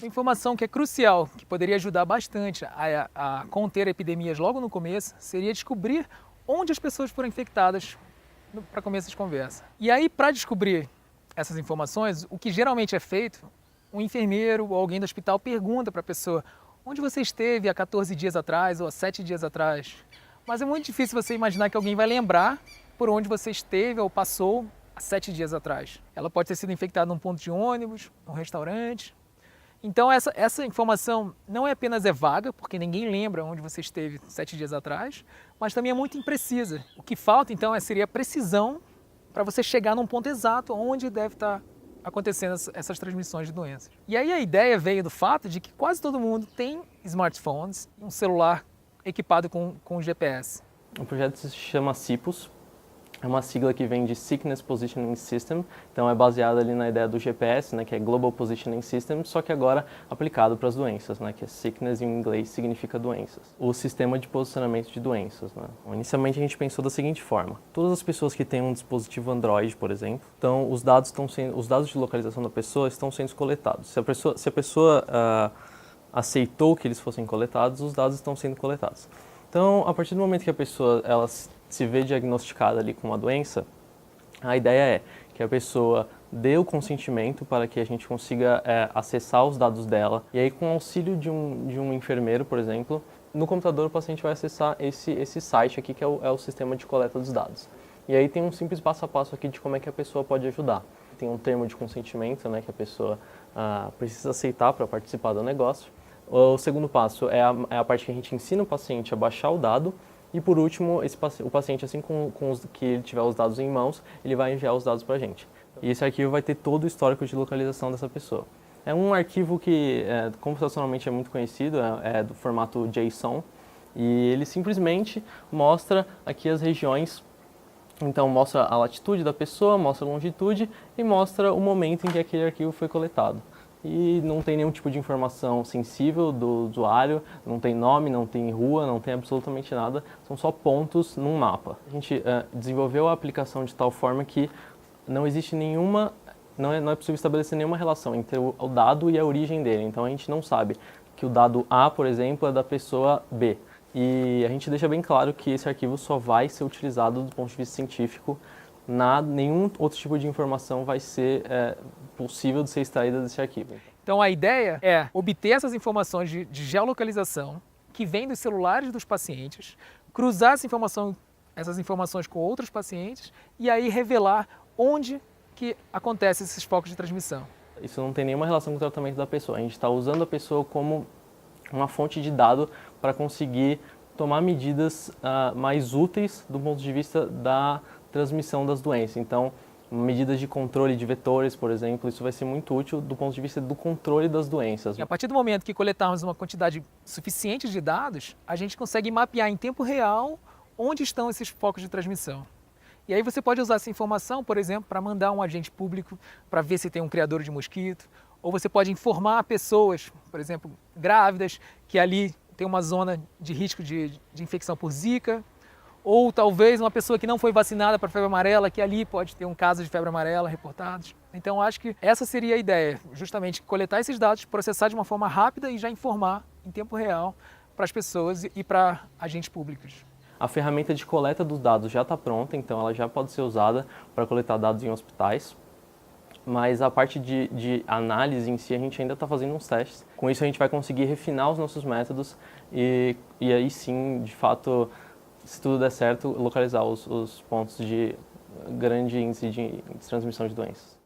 Uma informação que é crucial, que poderia ajudar bastante a conter epidemias logo no começo, seria descobrir onde as pessoas foram infectadas para começo de conversa. E aí, para descobrir essas informações, o que geralmente é feito, um enfermeiro ou alguém do hospital pergunta para a pessoa onde você esteve há 14 dias atrás ou há 7 dias atrás. Mas é muito difícil você imaginar que alguém vai lembrar por onde você esteve ou passou há 7 dias atrás. Ela pode ter sido infectada num ponto de ônibus, num restaurante. Então essa informação não é apenas vaga, porque ninguém lembra onde você esteve 7 dias atrás, mas também é muito imprecisa. O que falta então seria a precisão para você chegar num ponto exato onde deve estar acontecendo essas transmissões de doenças. E aí a ideia veio do fato de que quase todo mundo tem smartphones, um celular equipado com GPS. O projeto se chama CIPOS, é uma sigla que vem de Sickness Positioning System, então é baseada ali na ideia do GPS, né, que é Global Positioning System, só que agora aplicado para as doenças, né, que é Sickness em inglês significa doenças. O sistema de posicionamento de doenças, né. Bom, inicialmente a gente pensou da seguinte forma: todas as pessoas que têm um dispositivo Android, por exemplo, então os dados de localização da pessoa estão sendo coletados. Se a pessoa aceitou que eles fossem coletados, os dados estão sendo coletados. Então, a partir do momento que a pessoa ela se vê diagnosticada ali com uma doença, a ideia é que a pessoa dê o consentimento para que a gente consiga acessar os dados dela. E aí, com o auxílio de um enfermeiro, por exemplo, no computador o paciente vai acessar esse site aqui, que é o sistema de coleta dos dados. E aí tem um simples passo a passo aqui de como é que a pessoa pode ajudar. Tem um termo de consentimento, né, que a pessoa precisa aceitar para participar do negócio. O segundo passo é a parte que a gente ensina o paciente a baixar o dado. E por último, o paciente, assim que ele tiver os dados em mãos, ele vai enviar os dados para a gente. E esse arquivo vai ter todo o histórico de localização dessa pessoa. É um arquivo que computacionalmente é muito conhecido, é do formato JSON, e ele simplesmente mostra aqui as regiões. Então mostra a latitude da pessoa, mostra a longitude e mostra o momento em que aquele arquivo foi coletado. E não tem nenhum tipo de informação sensível do usuário, não tem nome, não tem rua, não tem absolutamente nada, são só pontos num mapa. A gente desenvolveu a aplicação de tal forma que não existe não é possível estabelecer nenhuma relação entre o dado e a origem dele. Então a gente não sabe que o dado A, por exemplo, é da pessoa B. E a gente deixa bem claro que esse arquivo só vai ser utilizado do ponto de vista científico. Nenhum outro tipo de informação vai ser possível de ser extraída desse arquivo. Então a ideia é obter essas informações de geolocalização que vêm dos celulares dos pacientes, cruzar essas informações com outros pacientes e aí revelar onde que acontecem esses focos de transmissão. Isso não tem nenhuma relação com o tratamento da pessoa. A gente está usando a pessoa como uma fonte de dado para conseguir tomar medidas mais úteis do ponto de vista da transmissão das doenças. Então, medidas de controle de vetores, por exemplo, isso vai ser muito útil do ponto de vista do controle das doenças. E a partir do momento que coletarmos uma quantidade suficiente de dados, a gente consegue mapear em tempo real onde estão esses focos de transmissão. E aí você pode usar essa informação, por exemplo, para mandar um agente público para ver se tem um criador de mosquito, ou você pode informar pessoas, por exemplo, grávidas, que ali tem uma zona de risco de infecção por Zika, ou talvez uma pessoa que não foi vacinada para febre amarela, que ali pode ter um caso de febre amarela reportados. Então acho que essa seria a ideia, justamente coletar esses dados, processar de uma forma rápida e já informar em tempo real para as pessoas e para agentes públicos. A ferramenta de coleta dos dados já está pronta, então ela já pode ser usada para coletar dados em hospitais. Mas a parte de análise em si, a gente ainda está fazendo uns testes. Com isso a gente vai conseguir refinar os nossos métodos e aí sim, de fato, se tudo der certo, localizar os pontos de grande índice de transmissão de doenças.